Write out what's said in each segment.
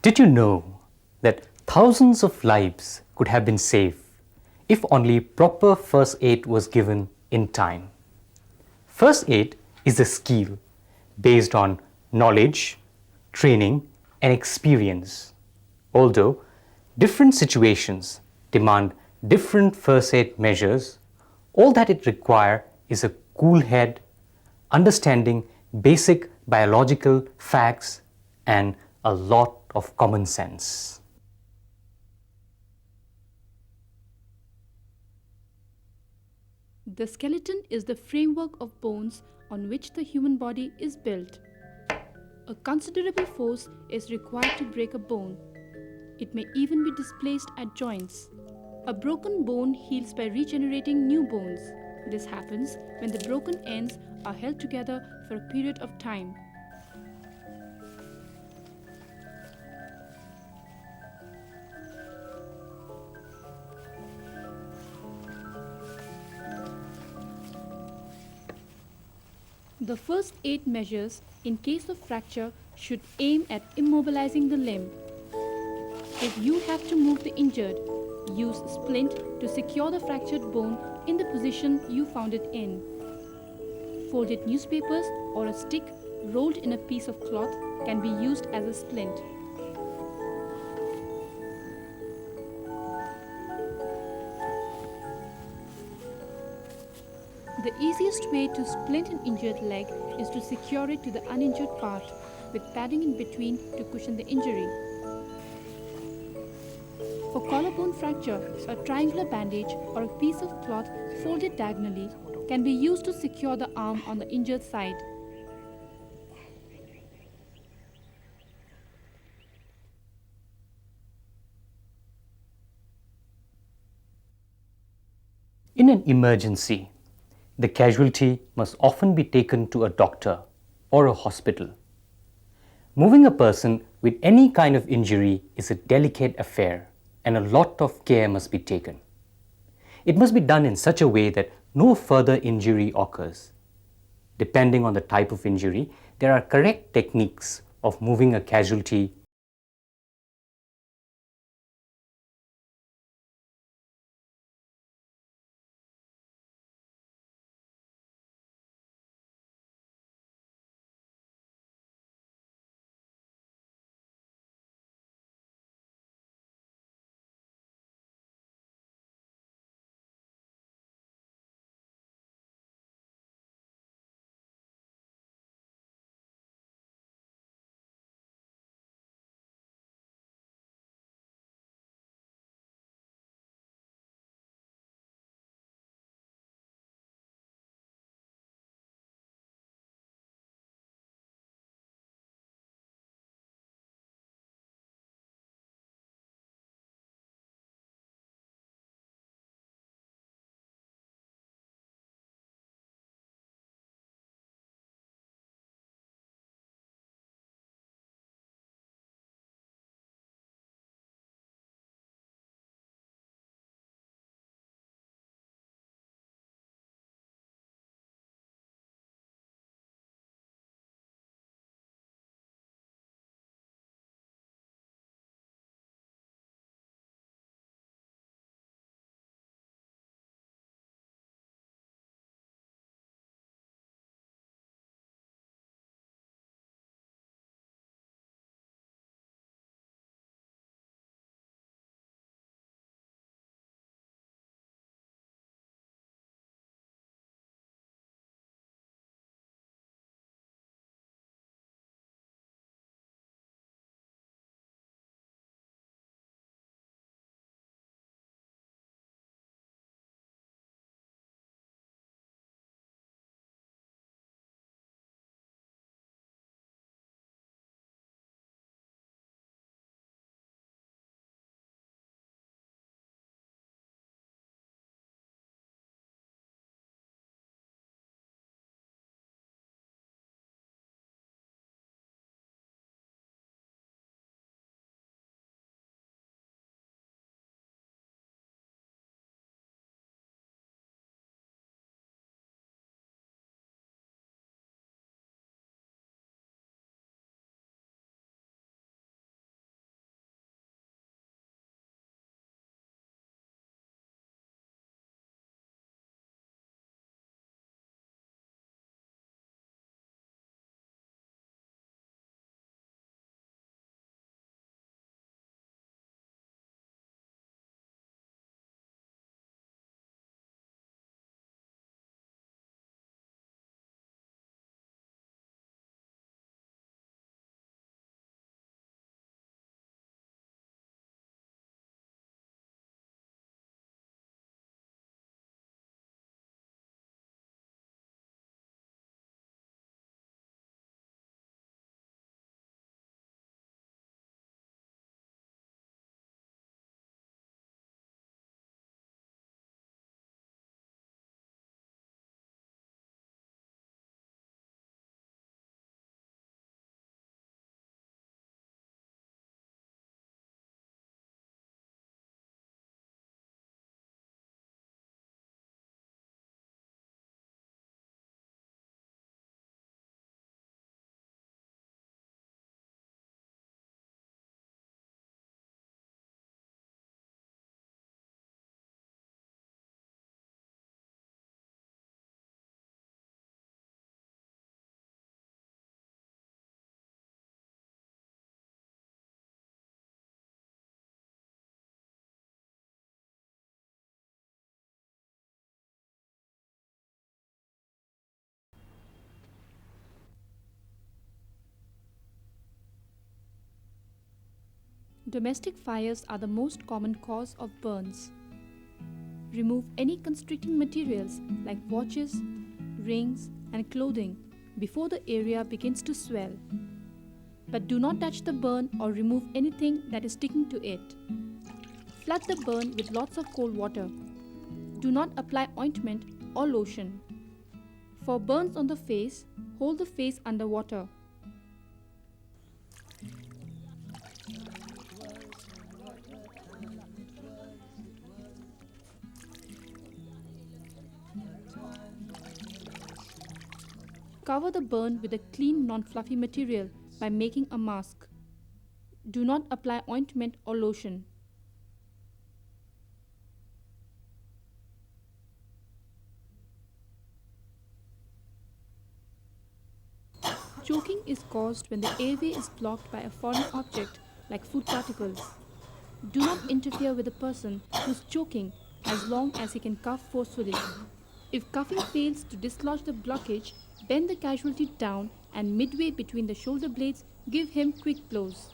Did you know that thousands of lives could have been saved if only proper first aid was given in time? First aid is a skill based on knowledge, training, and experience. Although different situations demand different first aid measures, all that it requires is a cool head, understanding basic biological facts, and a lot of common sense. The skeleton is the framework of bones on which the human body is built. A considerable force is required to break a bone. It may even be displaced at joints. A broken bone heals by regenerating new bones. This happens when the broken ends are held together for a period of time. The first aid measures in case of fracture should aim at immobilizing the limb. If you have to move the injured, use a splint to secure the fractured bone in the position you found it in. Folded newspapers or a stick rolled in a piece of cloth can be used as a splint. The easiest way to splint an injured leg is to secure it to the uninjured part with padding in between to cushion the injury. For collarbone fracture, a triangular bandage or a piece of cloth folded diagonally can be used to secure the arm on the injured side. In an emergency, the casualty must often be taken to a doctor or a hospital. Moving a person with any kind of injury is a delicate affair, and a lot of care must be taken. It must be done in such a way that no further injury occurs. Depending on the type of injury, there are correct techniques of moving a casualty Domestic fires are the most common cause of burns. Remove any constricting materials like watches, rings, and clothing before the area begins to swell. But do not touch the burn or remove anything that is sticking to it. Flood the burn with lots of cold water. Do not apply ointment or lotion. For burns on the face, hold the face under water. Cover the burn with a clean, non-fluffy material by making a mask. Do not apply ointment or lotion. Choking is caused when the airway is blocked by a foreign object like food particles. Do not interfere with the person who is choking as long as he can cough forcefully. If coughing fails to dislodge the blockage, bend the casualty down and midway between the shoulder blades, give him quick blows.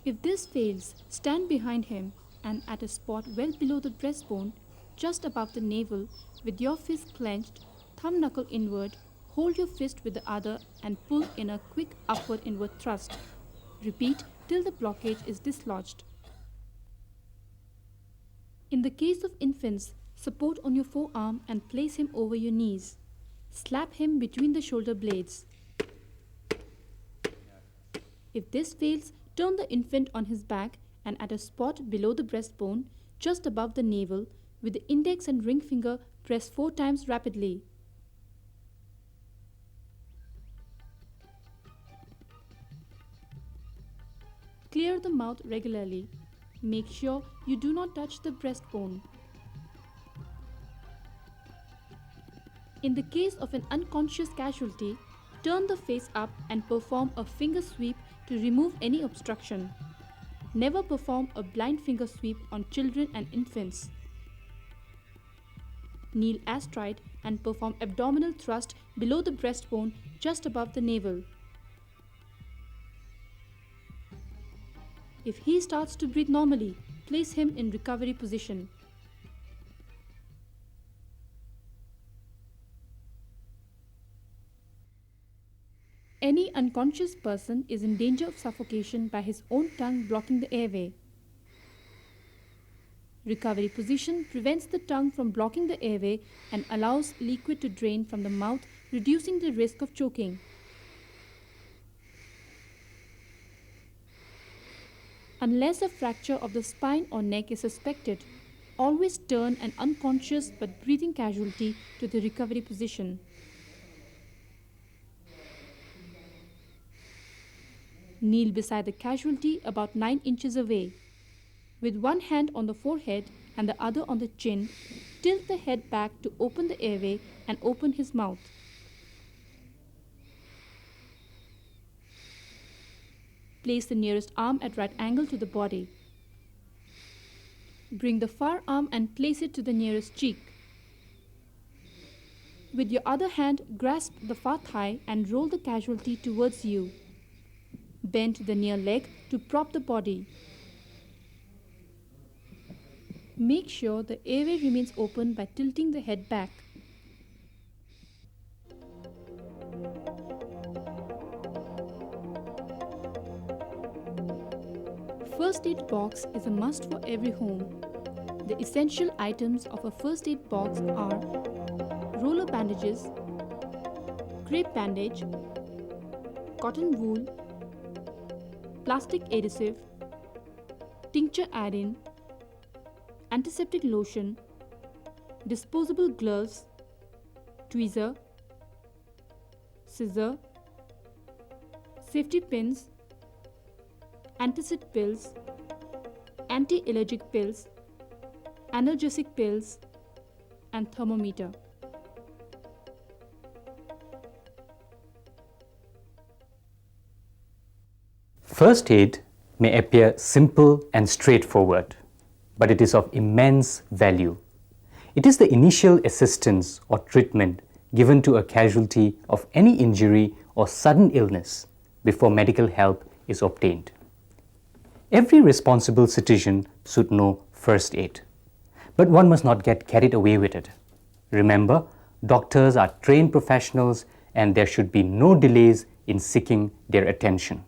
If this fails, stand behind him and at a spot well below the breastbone, just above the navel, with your fist clenched, thumb knuckle inward, hold your fist with the other and pull in a quick upward inward thrust. Repeat till the blockage is dislodged. In the case of infants, support on your forearm and place him over your knees. Slap him between the shoulder blades. If this fails, turn the infant on his back and at a spot below the breastbone, just above the navel, with the index and ring finger, press 4 times rapidly. Clear the mouth regularly. Make sure you do not touch the breastbone. In the case of an unconscious casualty, turn the face up and perform a finger sweep to remove any obstruction. Never perform a blind finger sweep on children and infants. Kneel astride and perform abdominal thrust below the breastbone just above the navel. If he starts to breathe normally, place him in recovery position. Any unconscious person is in danger of suffocation by his own tongue blocking the airway. Recovery position prevents the tongue from blocking the airway and allows liquid to drain from the mouth, reducing the risk of choking. Unless a fracture of the spine or neck is suspected, always turn an unconscious but breathing casualty to the recovery position. Kneel beside the casualty about 9 inches away. With one hand on the forehead and the other on the chin, tilt the head back to open the airway and open his mouth. Place the nearest arm at right angle to the body. Bring the far arm and place it to the nearest cheek. With your other hand, grasp the far thigh and roll the casualty towards you. Bend the near leg to prop the body. Make sure the airway remains open by tilting the head back. First aid box is a must for every home. The essential items of a first aid box are roller bandages, crepe bandage, cotton wool, plastic adhesive, tincture iodine, antiseptic lotion, disposable gloves, tweezer, scissor, safety pins, antacid pills, anti-allergic pills, analgesic pills, and thermometer. First aid may appear simple and straightforward, but it is of immense value. It is the initial assistance or treatment given to a casualty of any injury or sudden illness before medical help is obtained. Every responsible citizen should know first aid, but one must not get carried away with it. Remember, doctors are trained professionals and there should be no delays in seeking their attention.